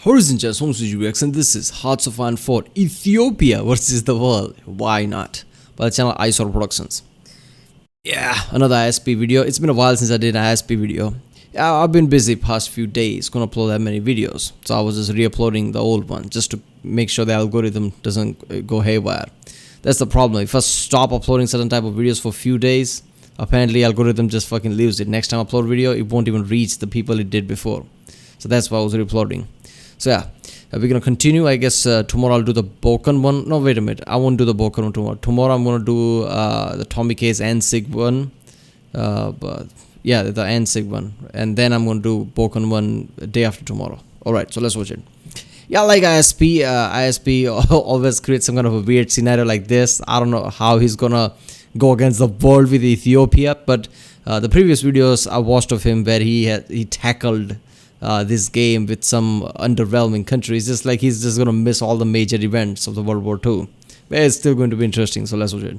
Horizon Chess Home UX, and this is Hearts of Iron 4 Ethiopia versus the world. Why not? By the channel iSorrowproductions. Yeah, another ISP video. It's been a while since I did an ISP video. Yeah, I've been busy past few days, couldn't upload that many videos. So I was just re-uploading the old one just to make sure the algorithm doesn't go haywire. That's the problem. If I stop uploading certain type of videos for a few days, apparently algorithm just fucking leaves it. Next time I upload video, it won't even reach the people it did before. So that's why I was re-uploading. So yeah, we're gonna continue. I guess tomorrow I'll do the Balkan one. No, wait a minute. I won't do the Balkan one tomorrow. Tomorrow I'm gonna do the Tommy K's and Sig one. But yeah, the and Sig one, and then I'm gonna do Balkan one day after tomorrow. All right, so let's watch it. Yeah, like ISP, ISP always creates some kind of a weird scenario like this. I don't know how he's gonna go against the world with Ethiopia, but the previous videos I watched of him where he tackled this game with some underwhelming countries, just like he's just gonna miss all the major events of the World War II. But it's still going to be interesting, so let's watch it.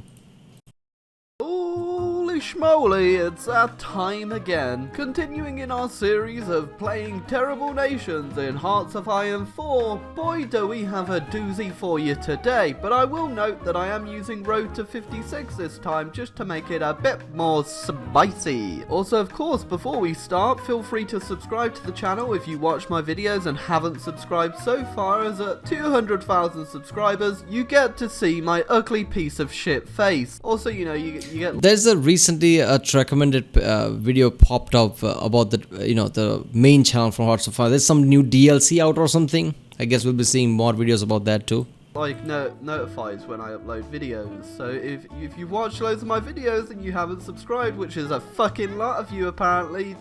Holy schmoly, it's that time again. Continuing in our series of playing terrible nations in Hearts of Iron 4, boy do we have a doozy for you today, but I will note that I am using Road to 56 this time just to make it a bit more spicy. Also, of course, before we start, feel free to subscribe to the channel if you watch my videos and haven't subscribed so far, as at 200,000 subscribers, you get to see my ugly piece of shit face. Also, you know, you get... There's a recently a recommended video popped up about the the main channel from Hearts of Iron. There's some new DLC out or something. I guess we'll be seeing more videos about that too. Like notifies when I upload videos. So if you've watched loads of my videos and you haven't subscribed, which is a fucking lot of you apparently,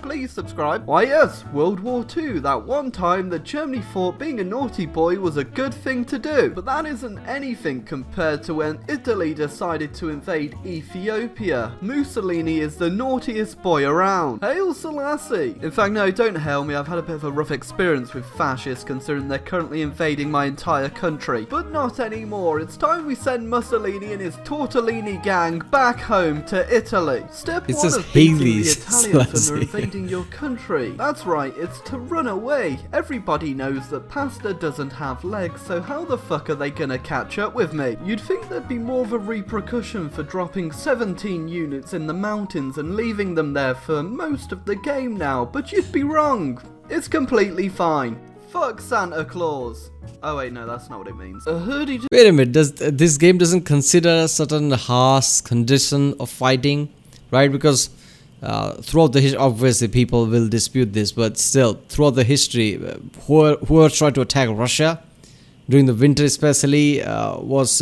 please subscribe. Why yes, World War II, that one time that Germany thought being a naughty boy was a good thing to do. But that isn't anything compared to when Italy decided to invade Ethiopia. Mussolini is the naughtiest boy around. Hail Selassie! In fact, no, don't hail me, I've had a bit of a rough experience with fascists considering they're currently invading my entire country. But not anymore, it's time we send Mussolini and his Tortellini gang back home to Italy. Step It's one just of beating the Haley's Italians when they're invading your country. That's right, it's to run away. Everybody knows that pasta doesn't have legs, so how the fuck are they gonna catch up with me? You'd think there'd be more of a repercussion for dropping 17 units in the mountains and leaving them there for most of the game now, but you'd be wrong. It's completely fine. Fuck Santa Claus. Oh wait, no, that's not what it means. Wait a minute, this game doesn't consider a certain harsh condition of fighting, right? Because throughout the history, obviously people will dispute this, but still, throughout the history, whoever tried to attack Russia during the winter especially was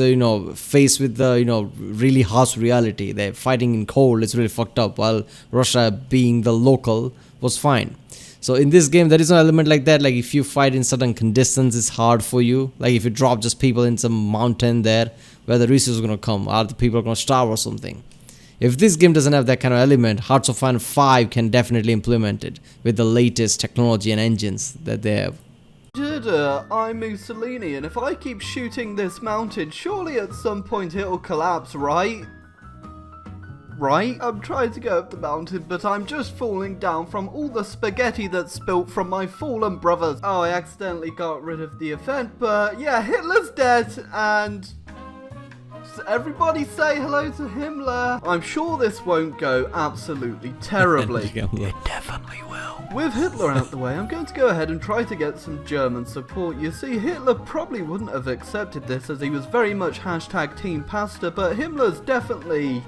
faced with the really harsh reality. They're fighting in cold, it's really fucked up, while Russia, being the local, was fine. So in this game there is no element like that. Like if you fight in certain conditions, it's hard for you. Like if you drop just people in some mountain there where the resources are gonna come, or the people are gonna starve or something. If this game doesn't have that kind of element, Hearts of Iron 5 can definitely implement it with the latest technology and engines that they have. I'm Mussolini, and if I keep shooting this mountain, surely at some point it'll collapse, right? Right? I'm trying to go up the mountain, but I'm just falling down from all the spaghetti that's spilt from my fallen brothers. Oh, I accidentally got rid of the event, but yeah, Hitler's dead, and... everybody say hello to Himmler. I'm sure this won't go absolutely terribly. It definitely will. With Hitler out the way, I'm going to go ahead and try to get some German support. You see, Hitler probably wouldn't have accepted this as he was very much hashtag Team Pasta, but Himmler's definitely...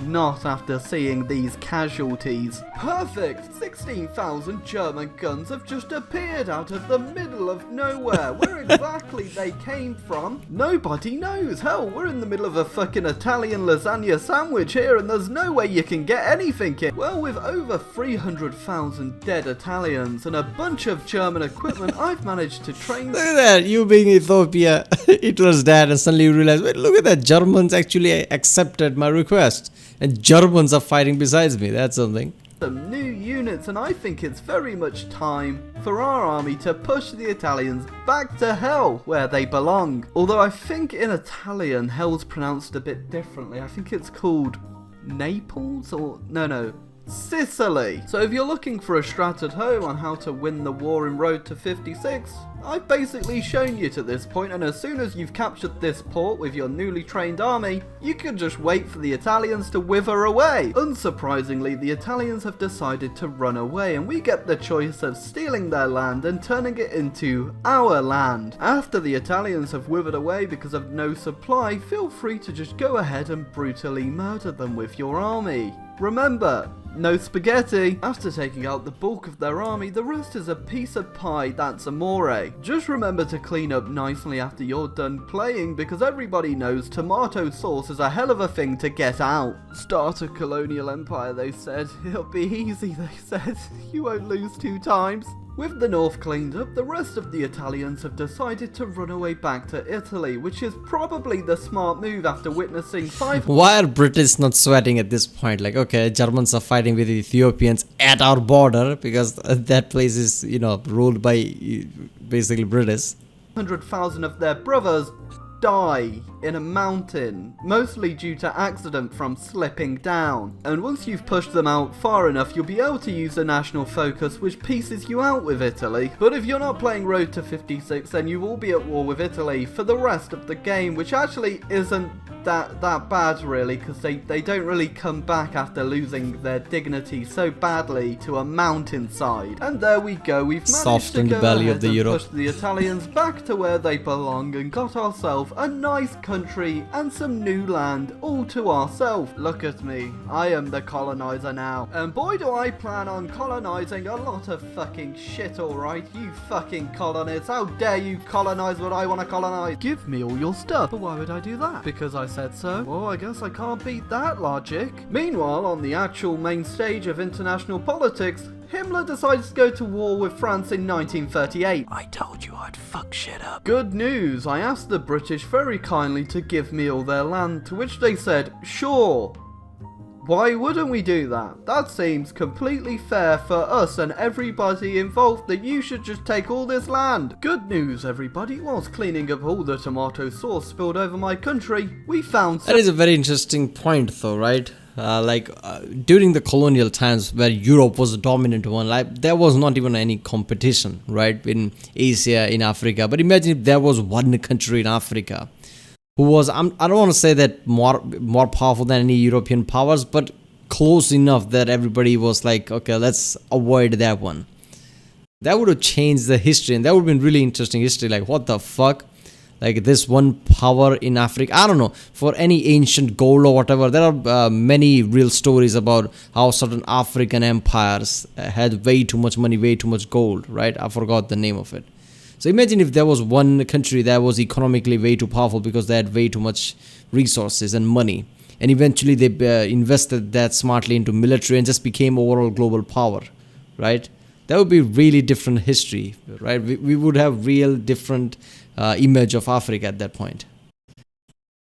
not after seeing these casualties. Perfect! 16,000 German guns have just appeared out of the middle of nowhere. Where exactly they came from, nobody knows. Hell, we're in the middle of a fucking Italian lasagna sandwich here, and there's no way you can get anything in. Well, with over 300,000 dead Italians and a bunch of German equipment, I've managed to train... Look at that, you being Ethiopia, Hitler's dad, and suddenly you realize, wait, look at that, Germans actually accepted my request. And Germans are fighting besides me, that's something. Some new units, and I think it's very much time for our army to push the Italians back to hell, where they belong. Although I think in Italian, hell's pronounced a bit differently. I think it's called Naples, or... no, Sicily. So if you're looking for a strat at home on how to win the war in Road to 56, I've basically shown you to this point, and as soon as you've captured this port with your newly trained army, you can just wait for the Italians to wither away. Unsurprisingly, the Italians have decided to run away, and we get the choice of stealing their land and turning it into our land. After the Italians have withered away because of no supply, feel free to just go ahead and brutally murder them with your army. Remember, no spaghetti. After taking out the bulk of their army, the rest is a piece of pie that's amore. Just remember to clean up nicely after you're done playing, because everybody knows tomato sauce is a hell of a thing to get out. Start a colonial empire, they said. It'll be easy, they said. You won't lose 2 times. With the north cleaned up, the rest of the Italians have decided to run away back to Italy, which is probably the smart move after witnessing 5... Why are British not sweating at this point? Like, okay, Germans are fighting with the Ethiopians at our border because that place is, you know, ruled by basically British. 100,000 of their brothers die in a mountain, mostly due to accident from slipping down. And once you've pushed them out far enough, you'll be able to use the national focus, which pieces you out with Italy. But if you're not playing Road to 56, then you will be at war with Italy for the rest of the game, which actually isn't that bad really, because they don't really come back after losing their dignity so badly to a mountainside. And there we go, we've managed to go ahead and push the Italians back to where they belong and got ourselves a nice country and some new land all to ourselves. Look at me, I am the colonizer now, and boy do I plan on colonizing a lot of fucking shit, alright? You fucking colonists, how dare you colonize what I want to colonize? Give me all your stuff. But why would I do that? Because I said so? Well, I guess I can't beat that logic. Meanwhile, on the actual main stage of international politics, Himmler decides to go to war with France in 1938. I told you I'd fuck shit up. Good news, I asked the British very kindly to give me all their land, to which they said, sure. Why wouldn't we do that? That seems completely fair for us and everybody involved, that you should just take all this land. Good news, everybody. Whilst cleaning up all the tomato sauce spilled over my country, we found That is a very interesting point though, right? During the colonial times where Europe was the dominant one, like there was not even any competition, right, in Asia, in Africa. But imagine if there was one country in Africa who was, I don't want to say that more powerful than any European powers, but close enough that everybody was like, okay, let's avoid that one. That would have changed the history, and that would have been really interesting history. Like, what the fuck? Like, this one power in Africa, I don't know, for any ancient gold or whatever, there are many real stories about how certain African empires had way too much money, way too much gold, right? I forgot the name of it. So imagine if there was one country that was economically way too powerful because they had way too much resources and money. And eventually they invested that smartly into military and just became overall global power, right? That would be really different history, right? We would have real different image of Africa at that point.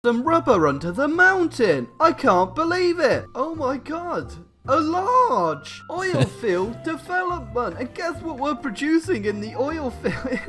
Some rubber under the mountain. I can't believe it. Oh my god. A large oil field development. And guess what we're producing in the oil field?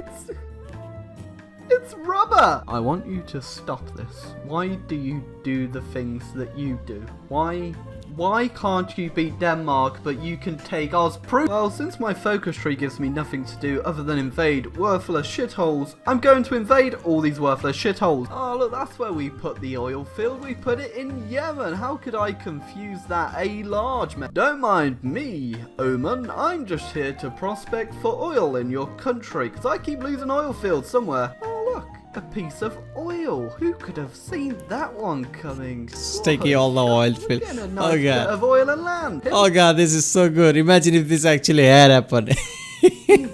It's rubber. I want you to stop this. Why do you do the things that you do? Why can't you beat Denmark, but you can take Oz? Well, since my focus tree gives me nothing to do other than invade worthless shitholes, I'm going to invade all these worthless shitholes. Oh, look, that's where we put the oil field. We put it in Yemen. How could I confuse that? A large man. Don't mind me, Oman. I'm just here to prospect for oil in your country, because I keep losing oil fields somewhere. Oh, look. A piece of oil. Who could have seen that one coming? Sticky all the oil field. A nice bit of oil and land. Oh god, this is so good. Imagine if this actually had happened.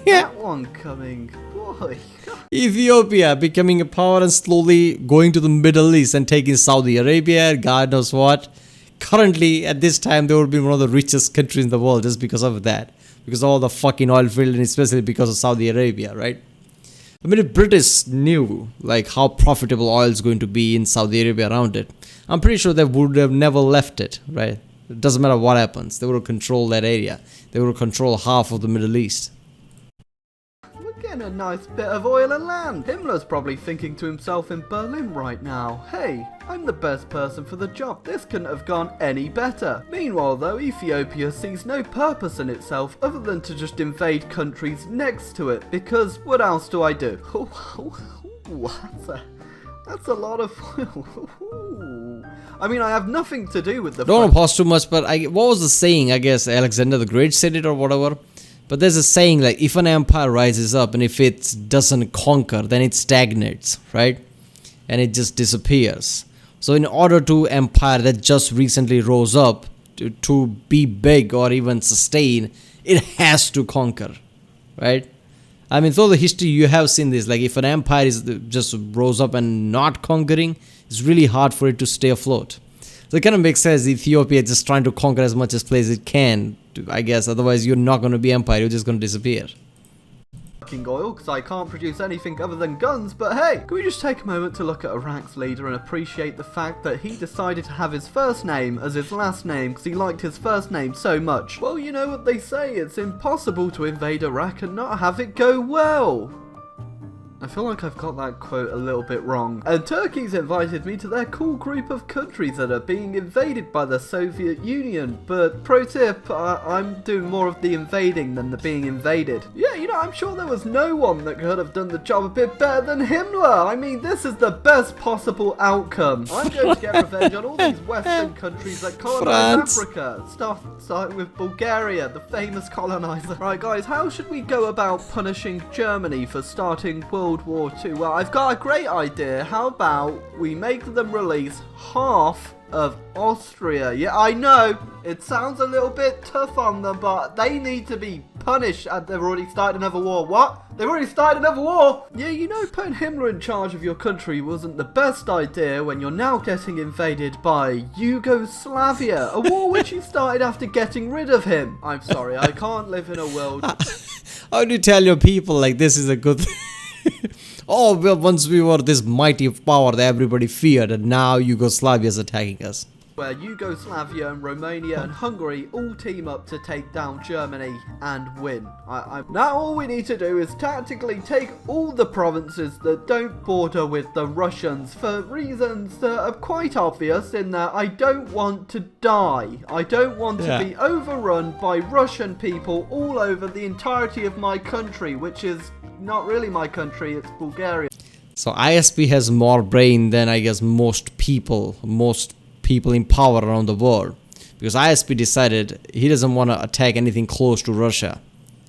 That one coming. Boy. Ethiopia becoming a power and slowly going to the Middle East and taking Saudi Arabia, God knows what. Currently, at this time, they would be one of the richest countries in the world just because of that. Because of all the fucking oil field, and especially because of Saudi Arabia, right? I mean, if British knew like how profitable oil is going to be in Saudi Arabia around it, I'm pretty sure they would have never left it, right? It doesn't matter what happens. They would control that area. They would control half of the Middle East. Look getting a nice bit of oil and land. Himmler's probably thinking to himself in Berlin right now, hey, I'm the best person for the job. This couldn't have gone any better. Meanwhile though, Ethiopia sees no purpose in itself other than to just invade countries next to it, because what else do I do? That's a lot of oil. I mean, I have nothing to do with the... Don't want to pause too much, but what was the saying? I guess Alexander the Great said it or whatever. But there's a saying like, if an empire rises up and if it doesn't conquer, then it stagnates, right? And it just disappears. So in order to empire that just recently rose up to be big or even sustain, it has to conquer, right? I mean, through the history you have seen this, like if an empire is just rose up and not conquering, it's really hard for it to stay afloat. So it kind of makes sense. Ethiopia is just trying to conquer as much as place it can, I guess. Otherwise, you're not going to be empire. You're just going to disappear. Oil, because I can't produce anything other than guns, but hey, can we just take a moment to look at Iraq's leader and appreciate the fact that he decided to have his first name as his last name because he liked his first name so much? Well, you know what they say, it's impossible to invade Iraq and not have it go well. I feel like I've got that quote a little bit wrong. And Turkey's invited me to their cool group of countries that are being invaded by the Soviet Union. But pro tip, I'm doing more of the invading than the being invaded. Yeah, you know, I'm sure there was no one that could have done the job a bit better than Himmler. I mean, this is the best possible outcome. I'm going to get revenge on all these Western countries that colonized Africa. Starting with Bulgaria, the famous colonizer. Right, guys, how should we go about punishing Germany for starting World War II? Well, I've got a great idea. How about we make them release half of Austria? Yeah, I know it sounds a little bit tough on them, but they need to be punished. And they've already started another war. What? They've already started another war? Yeah, you know, putting Himmler in charge of your country wasn't the best idea when you're now getting invaded by Yugoslavia, a war which you started after getting rid of him. I'm sorry, I can't live in a world. How do you tell your people like this is a good thing? Oh, well, once we were this mighty power that everybody feared, and now Yugoslavia is attacking us. Where Yugoslavia and Romania and Hungary all team up to take down Germany and win. Now all we need to do is tactically take all the provinces that don't border with the Russians for reasons that are quite obvious in that I don't want to die. I don't want to be overrun by Russian people all over the entirety of my country, which is not really my country, it's Bulgaria. So ISP has more brain than I guess most people in power around the world, because ISP decided he doesn't want to attack anything close to Russia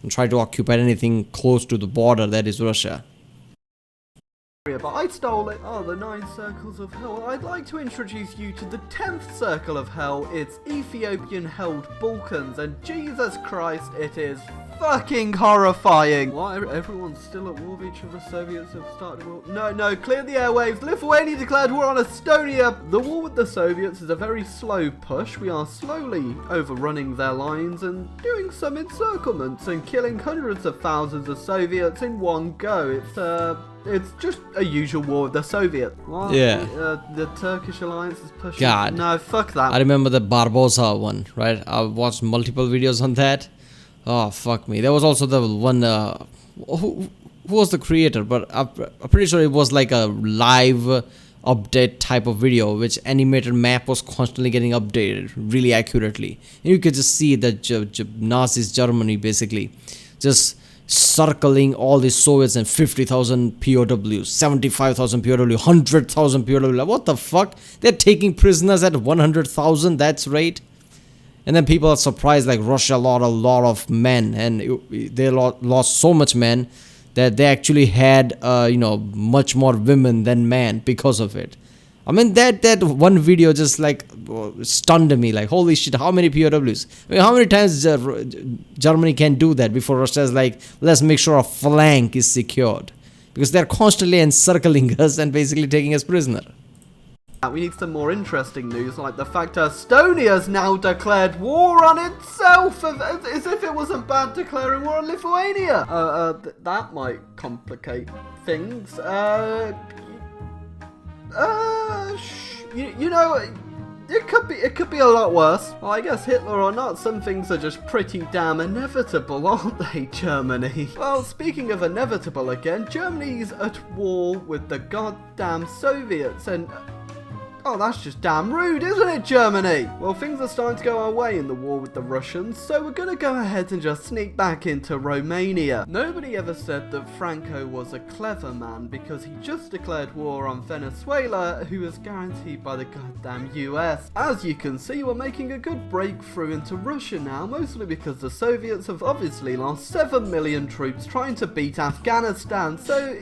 and try to occupy anything close to the border that is Russia. But I stole it. Oh, the 9 circles of hell. I'd like to introduce you to the 10th circle of hell. It's Ethiopian-held Balkans, and Jesus Christ, it is fucking horrifying. Why? Everyone's still at war with each other. Soviets have started war. No, clear the airwaves. Lithuania declared war on Estonia. The war with the Soviets is a very slow push. We are slowly overrunning their lines and doing some encirclements and killing hundreds of thousands of Soviets in one go. It's just a usual war with the Soviets. What? Yeah. The Turkish alliance is pushing. God. No, fuck that. I remember the Barbosa one, right? I watched multiple videos on that. Oh, fuck me. There was also the one, who was the creator? But I'm pretty sure it was like a live update type of video, which animated map was constantly getting updated really accurately. And you could just see that Nazis Germany basically just circling all the Soviets and 50,000 POWs, 75,000 POW, 100,000 POW. What the fuck? They're taking prisoners at 100,000, that's right. And then people are surprised, like Russia lost a lot of men, and they lost so much men that they actually had, much more women than men because of it. I mean, that one video just like stunned me, like, holy shit, how many POWs? I mean, how many times Germany can do that before Russia's like, let's make sure our flank is secured? Because they're constantly encircling us and basically taking us prisoner. We need some more interesting news, like the fact Estonia's now declared war on itself, as if it wasn't bad declaring war on Lithuania. That might complicate things. You know, it could be a lot worse. Well, I guess Hitler or not, some things are just pretty damn inevitable, aren't they, Germany? Well, speaking of inevitable again, Germany's at war with the goddamn Soviets, and oh, that's just damn rude, isn't it, Germany? Well, things are starting to go our way in the war with the Russians, so we're gonna go ahead and just sneak back into Romania. Nobody ever said that Franco was a clever man because he just declared war on Venezuela, who was guaranteed by the goddamn US. As you can see, we're making a good breakthrough into Russia now, mostly because the Soviets have obviously lost 7 million troops trying to beat Afghanistan, so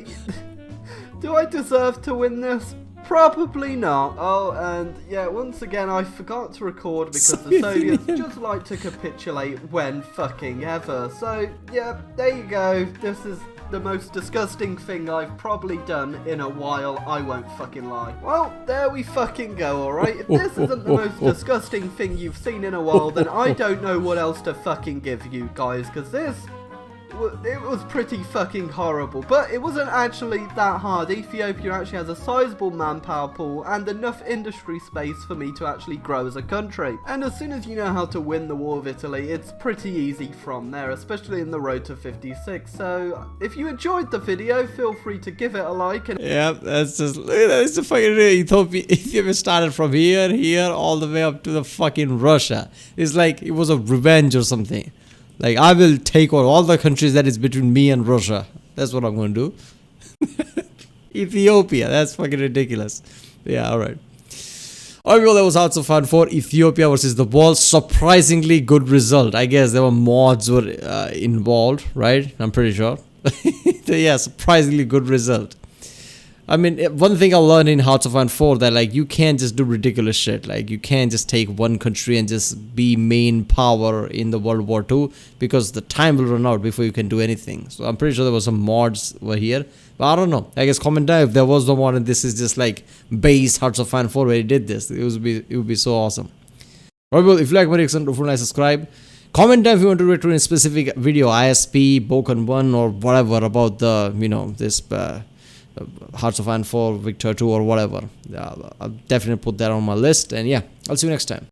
do I deserve to win this? Probably not. Oh, and yeah, once again, I forgot to record because the Soviets just like to capitulate when fucking ever. So, yeah, there you go. This is the most disgusting thing I've probably done in a while, I won't fucking lie. Well, there we fucking go, alright? If this isn't the most disgusting thing you've seen in a while, then I don't know what else to fucking give you guys, because it was pretty fucking horrible, but it wasn't actually that hard. Ethiopia actually has a sizable manpower pool and enough industry space for me to actually grow as a country. And as soon as you know how to win the war of Italy, it's pretty easy from there, especially in the road to 56. So if you enjoyed the video, feel free to give it a like. And yeah, that's just, look at that, it's the fucking Ethiopia started from here, all the way up to the fucking Russia. It's like it was a revenge or something. Like, I will take over all the countries that is between me and Russia. That's what I'm going to do. Ethiopia. That's fucking ridiculous. Yeah, alright. Alright, well, that was Hearts of Fun for Ethiopia versus the World. Surprisingly good result. I guess there were mods were involved, right? I'm pretty sure. Yeah, surprisingly good result. I mean, one thing I learned in Hearts of Iron 4 that like you can't just do ridiculous shit. Like you can't just take one country and just be main power in the World War II because the time will run out before you can do anything. So I'm pretty sure there was some mods were here, but I don't know. I guess comment down if there was no mod and this is just like base Hearts of Iron 4 where he did this. It would be so awesome. Alright, well, if you like my reaction, don't forget to subscribe. Comment down if you want to react to a specific video, ISP, Balkan 1 or whatever about the this. Hearts of Iron 4, Victor 2 or whatever. I'll definitely put that on my list, and yeah, I'll see you next time.